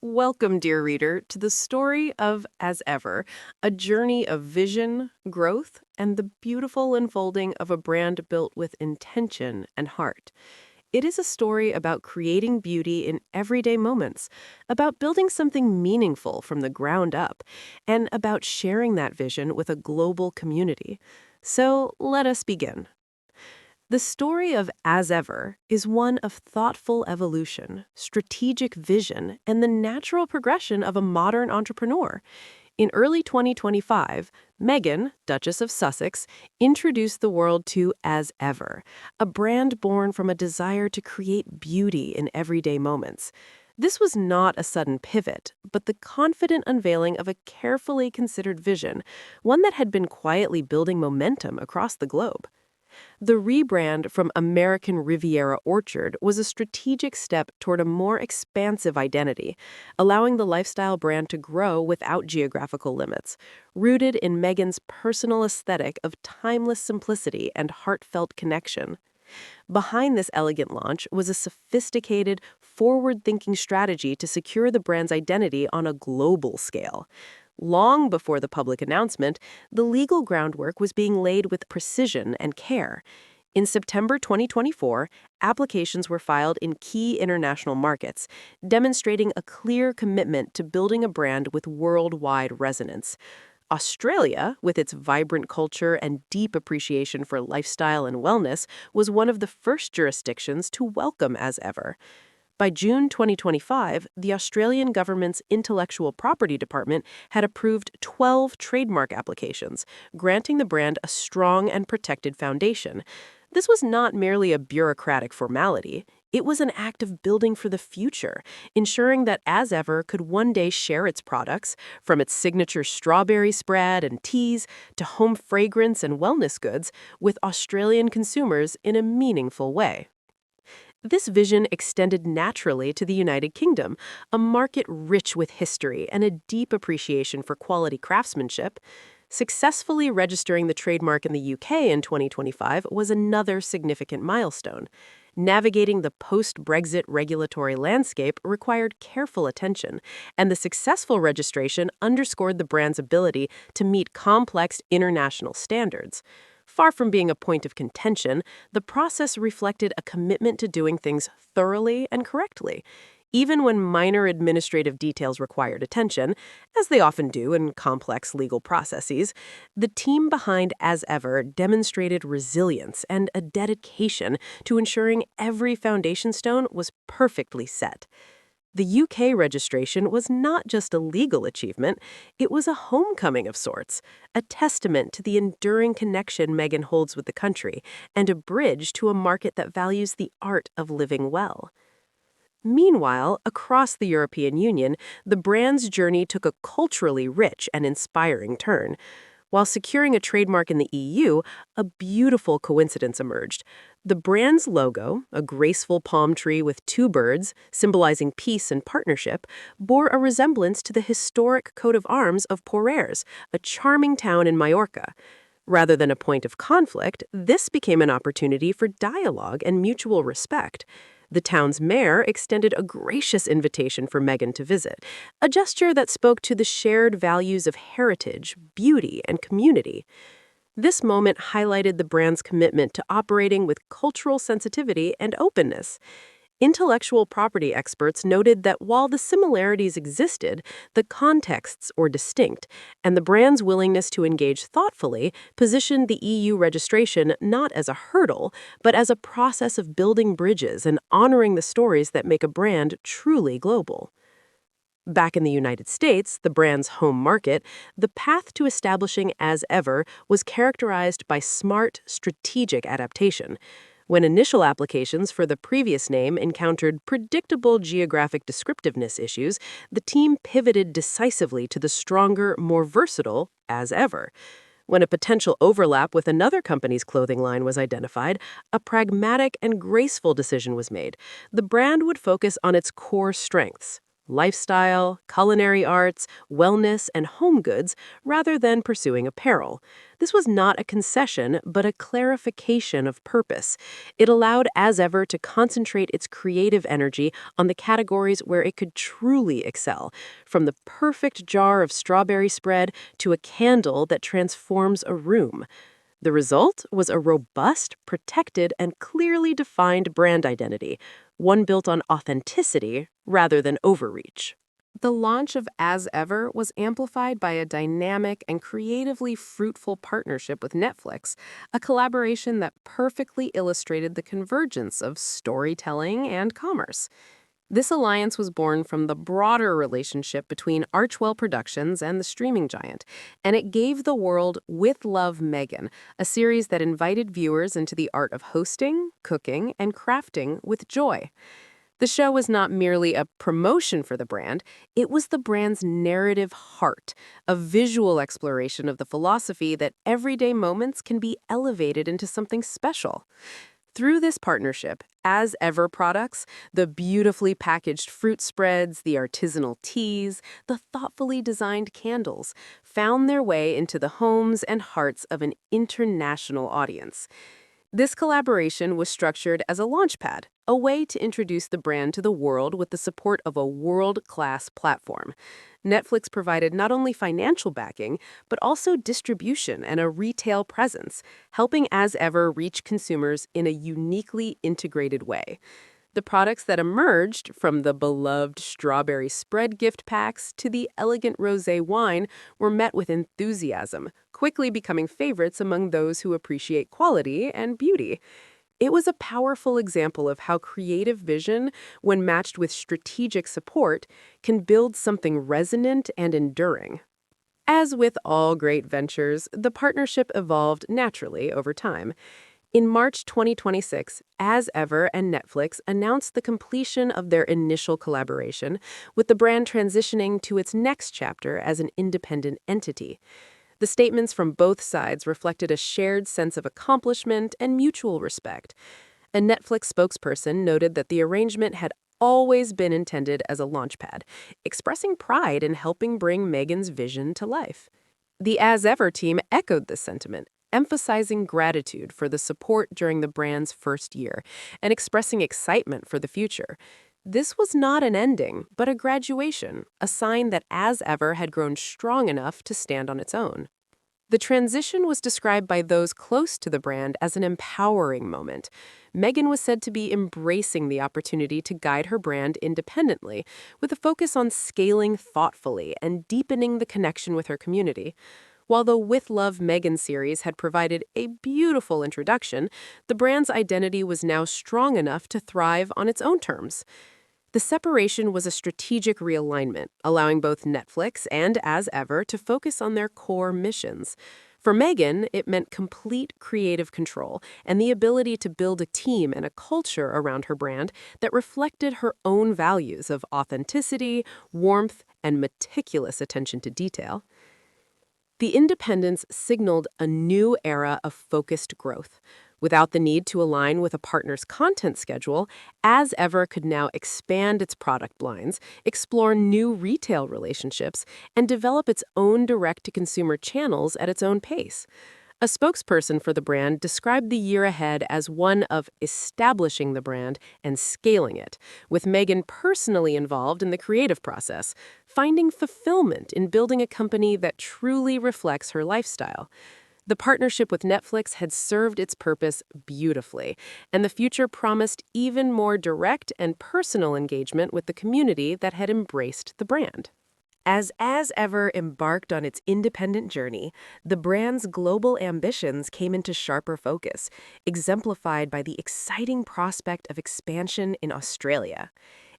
Welcome, dear reader, to the story of As Ever, a journey of vision, growth, and the beautiful unfolding of a brand built with intention and heart. It is a story about creating beauty in everyday moments, about building something meaningful from the ground up, and about sharing that vision with a global community. So let us begin. The story of As Ever is one of thoughtful evolution, strategic vision, and the natural progression of a modern entrepreneur. In early 2025, Meghan, Duchess of Sussex, introduced the world to As Ever, a brand born from a desire to create beauty in everyday moments. This was not a sudden pivot, but the confident unveiling of a carefully considered vision, one that had been quietly building momentum across the globe. The rebrand from American Riviera Orchard was a strategic step toward a more expansive identity, allowing the lifestyle brand to grow without geographical limits, rooted in Meghan's personal aesthetic of timeless simplicity and heartfelt connection. Behind this elegant launch was a sophisticated, forward-thinking strategy to secure the brand's identity on a global scale. Long before the public announcement, the legal groundwork was being laid with precision and care. In September 2024, applications were filed in key international markets, demonstrating a clear commitment to building a brand with worldwide resonance. Australia, with its vibrant culture and deep appreciation for lifestyle and wellness, was one of the first jurisdictions to welcome As Ever. By June 2025, the Australian government's Intellectual Property Department had approved 12 trademark applications, granting the brand a strong and protected foundation. This was not merely a bureaucratic formality. It was an act of building for the future, ensuring that As Ever could one day share its products, from its signature strawberry spread and teas to home fragrance and wellness goods, with Australian consumers in a meaningful way. This vision extended naturally to the United Kingdom, a market rich with history and a deep appreciation for quality craftsmanship. Successfully registering the trademark in the UK in 2025 was another significant milestone. Navigating the post-Brexit regulatory landscape required careful attention, and the successful registration underscored the brand's ability to meet complex international standards. Far from being a point of contention, the process reflected a commitment to doing things thoroughly and correctly. Even when minor administrative details required attention, as they often do in complex legal processes, the team behind As Ever demonstrated resilience and a dedication to ensuring every foundation stone was perfectly set. The UK registration was not just a legal achievement, it was a homecoming of sorts, a testament to the enduring connection Meghan holds with the country, and a bridge to a market that values the art of living well. Meanwhile, across the European Union, the brand's journey took a culturally rich and inspiring turn. While securing a trademark in the EU, a beautiful coincidence emerged. The brand's logo, a graceful palm tree with two birds, symbolizing peace and partnership, bore a resemblance to the historic coat of arms of Porreres, a charming town in Majorca. Rather than a point of conflict, this became an opportunity for dialogue and mutual respect. The town's mayor extended a gracious invitation for Meghan to visit, a gesture that spoke to the shared values of heritage, beauty, and community. This moment highlighted the brand's commitment to operating with cultural sensitivity and openness. Intellectual property experts noted that while the similarities existed, the contexts were distinct, and the brand's willingness to engage thoughtfully positioned the EU registration not as a hurdle, but as a process of building bridges and honoring the stories that make a brand truly global. Back in the United States, the brand's home market, the path to establishing As Ever was characterized by smart, strategic adaptation. When initial applications for the previous name encountered predictable geographic descriptiveness issues, the team pivoted decisively to the stronger, more versatile As Ever. When a potential overlap with another company's clothing line was identified, a pragmatic and graceful decision was made. The brand would focus on its core strengths: lifestyle, culinary arts, wellness, and home goods rather than pursuing apparel. This was not a concession, but a clarification of purpose. It allowed As Ever to concentrate its creative energy on the categories where it could truly excel, from the perfect jar of strawberry spread to a candle that transforms a room. The result was a robust, protected, and clearly defined brand identity, one built on authenticity rather than overreach. The launch of As Ever was amplified by a dynamic and creatively fruitful partnership with Netflix, a collaboration that perfectly illustrated the convergence of storytelling and commerce. This alliance was born from the broader relationship between Archwell Productions and the streaming giant, and it gave the world With Love, Meghan, a series that invited viewers into the art of hosting, cooking, and crafting with joy. The show was not merely a promotion for the brand, it was the brand's narrative heart, a visual exploration of the philosophy that everyday moments can be elevated into something special. Through this partnership, As Ever products, the beautifully packaged fruit spreads, the artisanal teas, the thoughtfully designed candles, found their way into the homes and hearts of an international audience. This collaboration was structured as a launchpad, a way to introduce the brand to the world with the support of a world-class platform. Netflix provided not only financial backing, but also distribution and a retail presence, helping As Ever reach consumers in a uniquely integrated way. The products that emerged, from the beloved strawberry spread gift packs to the elegant rosé wine, were met with enthusiasm, quickly becoming favorites among those who appreciate quality and beauty. It was a powerful example of how creative vision, when matched with strategic support, can build something resonant and enduring. As with all great ventures, the partnership evolved naturally over time. In March 2026, As Ever and Netflix announced the completion of their initial collaboration, with the brand transitioning to its next chapter as an independent entity. The statements from both sides reflected a shared sense of accomplishment and mutual respect. A Netflix spokesperson noted that the arrangement had always been intended as a launchpad, expressing pride in helping bring Meghan's vision to life. The As Ever team echoed this sentiment, emphasizing gratitude for the support during the brand's first year and expressing excitement for the future. This was not an ending, but a graduation, a sign that As Ever had grown strong enough to stand on its own. The transition was described by those close to the brand as an empowering moment. Meghan was said to be embracing the opportunity to guide her brand independently, with a focus on scaling thoughtfully and deepening the connection with her community. While the With Love Meghan series had provided a beautiful introduction, the brand's identity was now strong enough to thrive on its own terms. The separation was a strategic realignment, allowing both Netflix and As Ever to focus on their core missions. For Meghan, it meant complete creative control and the ability to build a team and a culture around her brand that reflected her own values of authenticity, warmth, and meticulous attention to detail. The independence signaled a new era of focused growth. Without the need to align with a partner's content schedule, As Ever could now expand its product lines, explore new retail relationships, and develop its own direct-to-consumer channels at its own pace. A spokesperson for the brand described the year ahead as one of establishing the brand and scaling it, with Meghan personally involved in the creative process, finding fulfillment in building a company that truly reflects her lifestyle. The partnership with Netflix had served its purpose beautifully, and the future promised even more direct and personal engagement with the community that had embraced the brand. As Ever embarked on its independent journey, the brand's global ambitions came into sharper focus, exemplified by the exciting prospect of expansion in Australia.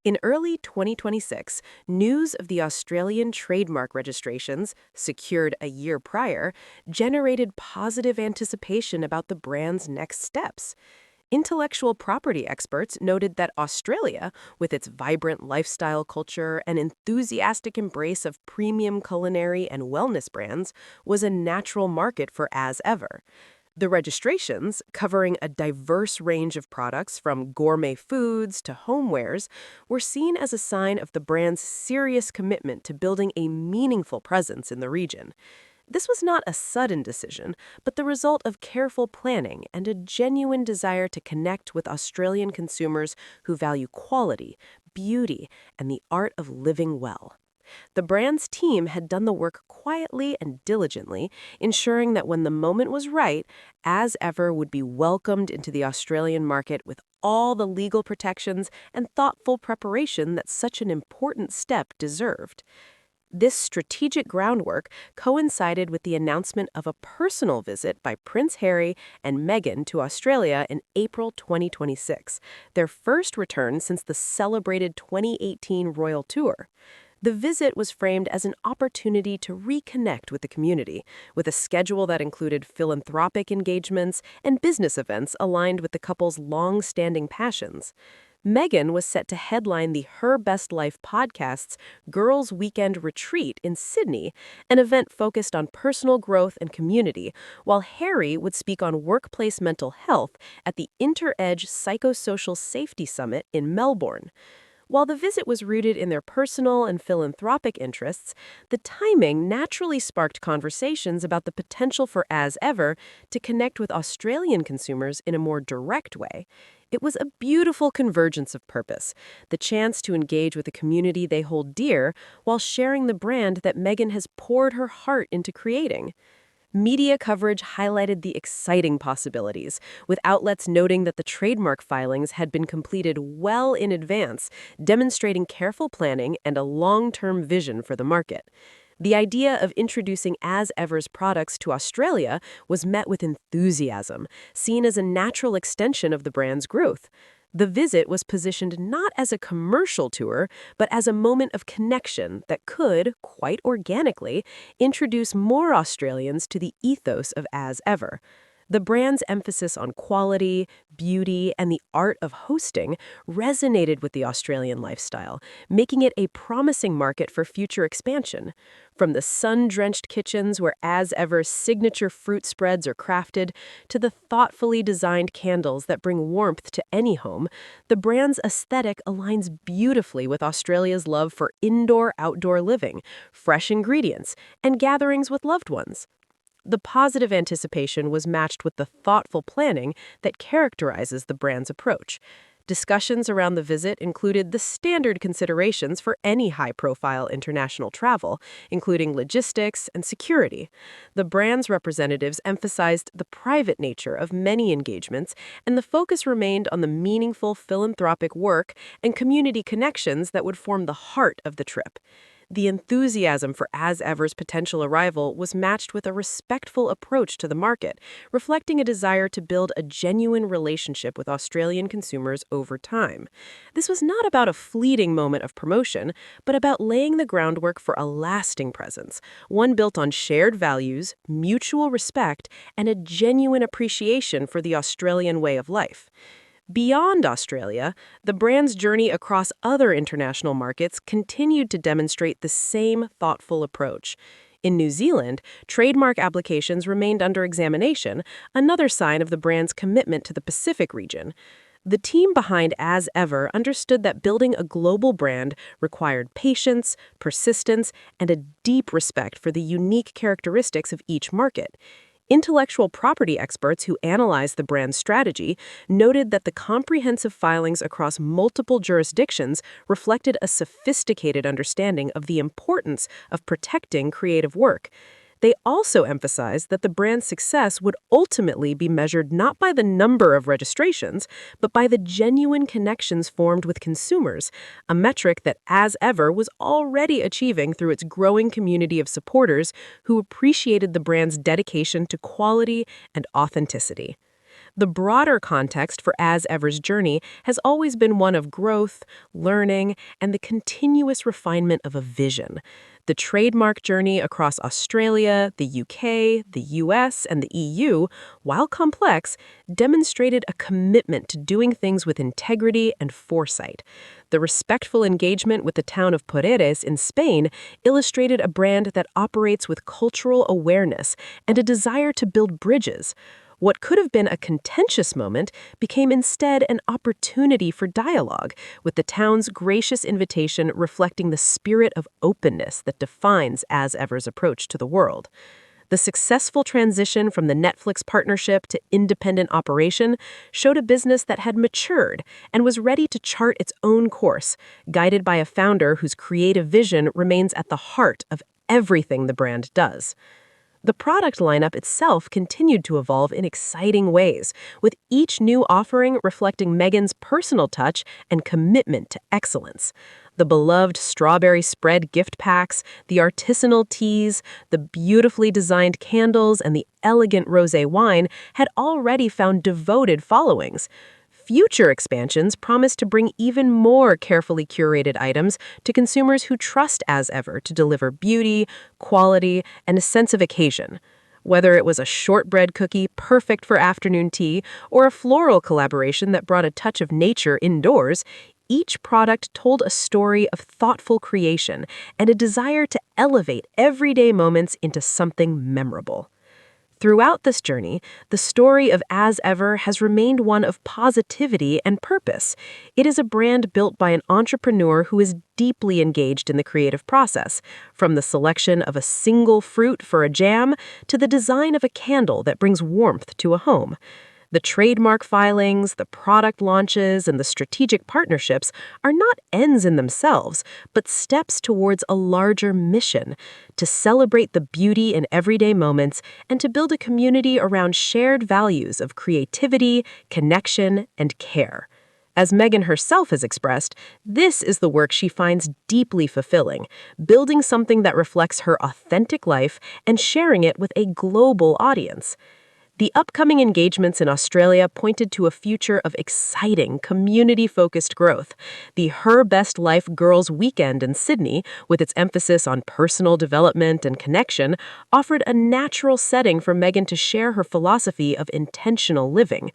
In early 2026, news of the Australian trademark registrations, secured a year prior, generated positive anticipation about the brand's next steps. Intellectual property experts noted that Australia, with its vibrant lifestyle culture and enthusiastic embrace of premium culinary and wellness brands, was a natural market for As Ever. The registrations, covering a diverse range of products from gourmet foods to homewares, were seen as a sign of the brand's serious commitment to building a meaningful presence in the region. This was not a sudden decision, but the result of careful planning and a genuine desire to connect with Australian consumers who value quality, beauty, and the art of living well. The brand's team had done the work quietly and diligently, ensuring that when the moment was right, As Ever would be welcomed into the Australian market with all the legal protections and thoughtful preparation that such an important step deserved. This strategic groundwork coincided with the announcement of a personal visit by Prince Harry and Meghan to Australia in April 2026, their first return since the celebrated 2018 royal tour. The visit was framed as an opportunity to reconnect with the community, with a schedule that included philanthropic engagements and business events aligned with the couple's long-standing passions. Meghan was set to headline the Her Best Life podcast's Girls Weekend Retreat in Sydney, an event focused on personal growth and community, while Harry would speak on workplace mental health at the InterEdge Psychosocial Safety Summit in Melbourne. While the visit was rooted in their personal and philanthropic interests, the timing naturally sparked conversations about the potential for As Ever to connect with Australian consumers in a more direct way. It was a beautiful convergence of purpose, the chance to engage with a community they hold dear while sharing the brand that Meghan has poured her heart into creating. Media coverage highlighted the exciting possibilities, with outlets noting that the trademark filings had been completed well in advance, demonstrating careful planning and a long-term vision for the market. The idea of introducing As Ever's products to Australia was met with enthusiasm, seen as a natural extension of the brand's growth. The visit was positioned not as a commercial tour, but as a moment of connection that could, quite organically, introduce more Australians to the ethos of As Ever. The brand's emphasis on quality, beauty, and the art of hosting resonated with the Australian lifestyle, making it a promising market for future expansion. From the sun-drenched kitchens where As Ever's signature fruit spreads are crafted, to the thoughtfully designed candles that bring warmth to any home, the brand's aesthetic aligns beautifully with Australia's love for indoor-outdoor living, fresh ingredients, and gatherings with loved ones. The positive anticipation was matched with the thoughtful planning that characterizes the brand's approach. Discussions around the visit included the standard considerations for any high-profile international travel, including logistics and security. The brand's representatives emphasized the private nature of many engagements, and the focus remained on the meaningful philanthropic work and community connections that would form the heart of the trip. The enthusiasm for As Ever's potential arrival was matched with a respectful approach to the market, reflecting a desire to build a genuine relationship with Australian consumers over time. This was not about a fleeting moment of promotion, but about laying the groundwork for a lasting presence, one built on shared values, mutual respect, and a genuine appreciation for the Australian way of life. Beyond Australia, the brand's journey across other international markets continued to demonstrate the same thoughtful approach. In New Zealand, trademark applications remained under examination, another sign of the brand's commitment to the Pacific region. The team behind As Ever understood that building a global brand required patience, persistence, and a deep respect for the unique characteristics of each market. Intellectual property experts who analyzed the brand's strategy noted that the comprehensive filings across multiple jurisdictions reflected a sophisticated understanding of the importance of protecting creative work. They also emphasized that the brand's success would ultimately be measured not by the number of registrations, but by the genuine connections formed with consumers, a metric that As Ever was already achieving through its growing community of supporters who appreciated the brand's dedication to quality and authenticity. The broader context for As Ever's journey has always been one of growth, learning, and the continuous refinement of a vision. The trademark journey across Australia, the UK, the US, and the EU, while complex, demonstrated a commitment to doing things with integrity and foresight. The respectful engagement with the town of Poreres in Spain illustrated a brand that operates with cultural awareness and a desire to build bridges. What could have been a contentious moment became instead an opportunity for dialogue, with the town's gracious invitation reflecting the spirit of openness that defines As Ever's approach to the world. The successful transition from the Netflix partnership to independent operation showed a business that had matured and was ready to chart its own course, guided by a founder whose creative vision remains at the heart of everything the brand does. The product lineup itself continued to evolve in exciting ways, with each new offering reflecting Meghan's personal touch and commitment to excellence. The beloved strawberry spread gift packs, the artisanal teas, the beautifully designed candles, and the elegant rosé wine had already found devoted followings. Future expansions promise to bring even more carefully curated items to consumers who trust As Ever to deliver beauty, quality, and a sense of occasion. Whether it was a shortbread cookie perfect for afternoon tea or a floral collaboration that brought a touch of nature indoors, each product told a story of thoughtful creation and a desire to elevate everyday moments into something memorable. Throughout this journey, the story of As Ever has remained one of positivity and purpose. It is a brand built by an entrepreneur who is deeply engaged in the creative process, from the selection of a single fruit for a jam to the design of a candle that brings warmth to a home. The trademark filings, the product launches, and the strategic partnerships are not ends in themselves, but steps towards a larger mission to celebrate the beauty in everyday moments and to build a community around shared values of creativity, connection, and care. As Meghan herself has expressed, this is the work she finds deeply fulfilling, building something that reflects her authentic life and sharing it with a global audience. The upcoming engagements in Australia pointed to a future of exciting, community-focused growth. The Her Best Life Girls Weekend in Sydney, with its emphasis on personal development and connection, offered a natural setting for Meghan to share her philosophy of intentional living.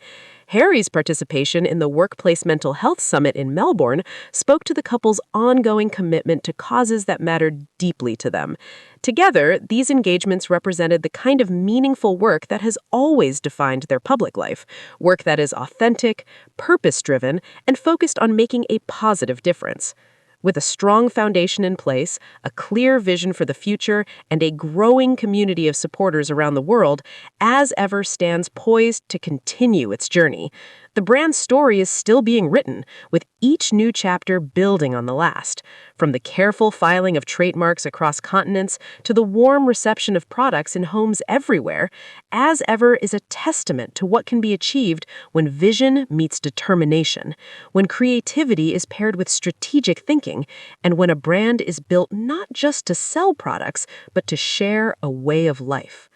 Harry's participation in the Workplace Mental Health Summit in Melbourne spoke to the couple's ongoing commitment to causes that mattered deeply to them. Together, these engagements represented the kind of meaningful work that has always defined their public life, work that is authentic, purpose-driven, and focused on making a positive difference. With a strong foundation in place, a clear vision for the future, and a growing community of supporters around the world, As Ever stands poised to continue its journey. The brand's story is still being written, with each new chapter building on the last. From the careful filing of trademarks across continents to the warm reception of products in homes everywhere, As Ever is a testament to what can be achieved when vision meets determination, when creativity is paired with strategic thinking, and when a brand is built not just to sell products, but to share a way of life.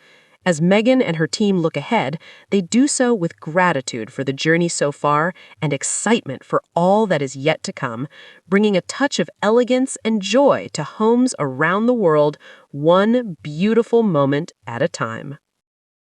As Meghan and her team look ahead, they do so with gratitude for the journey so far and excitement for all that is yet to come, bringing a touch of elegance and joy to homes around the world, one beautiful moment at a time.